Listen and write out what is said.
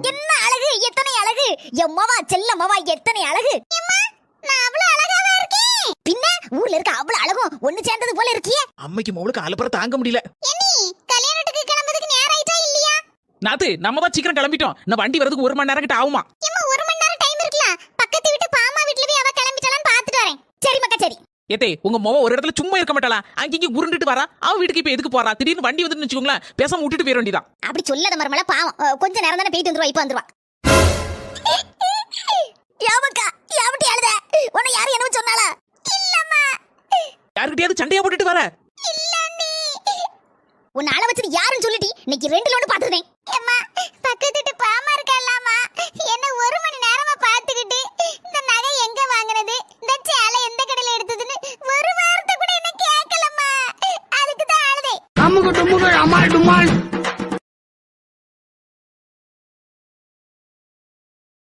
என்ன அழகு, எத்தனை அழகு! எம்மவா செல்லம்மவா எத்தனை அழகு! நான் அவ்வளவு அழகாவா இருக்கேன்? பின்ன ஊர்ல இருக்க அவ்வளவு அழகும் ஒண்ணு சேர்ந்தது போல இருக்கியே. அம்மைக்கு மவுளுக்கு அலப்பற தாங்க முடியல. என்னி கல்யாணத்துக்கு கிளம்புறதுக்கு நேரம் ஆயிட்டா இல்லையா? நாத்து நம்ம தான் சீக்கிரம் கிளம்பிட்டோம். நான் வண்டி வரதுக்கு 1 மணி நேரம் கிட்ட ஆகுமா? ஏம்மா 1 மணி நேரம் டைம் இருக்கலாம். பக்கத்து வீட்டு பாமா வீட்ல போய் அவ கிளம்பிட்டாளான்னு பாத்துட்டு வரேன். சரி மக்கா சரி. ஏத்தே உங்க மொவ ஒரு இடத்துல சும்மா இருக்க மாட்டாளா? அங்கங்க உருண்டுட்டு வரா. அவ வீட்டுக்கு இப்ப எதுக்கு போறா? திடீர்னு வண்டி வந்துன்னு வெச்சுக்கோங்களேன், பேசாம விட்டுட்டு போயிர வேண்டியதான். அப்படி சொல்லாத மர்மல, பாவம். கொஞ்ச நேரம் தானே போயிட்டு வந்துருவா, இப்ப வந்துருவா. யாவக்கா யாவட்டி அழுத? உன்னை யாரு என்ன சொன்னாளா? இல்லம்மா. யார்கிட்டயாவது சண்டையா போட்டுட்டு வர? இல்ல நீ. உன்னை அழ வச்சது யாருன்னு சொல்லிட்டி? இன்னைக்கு 2ல 1 பாத்துட்டேன். அம்மா பக்கத்து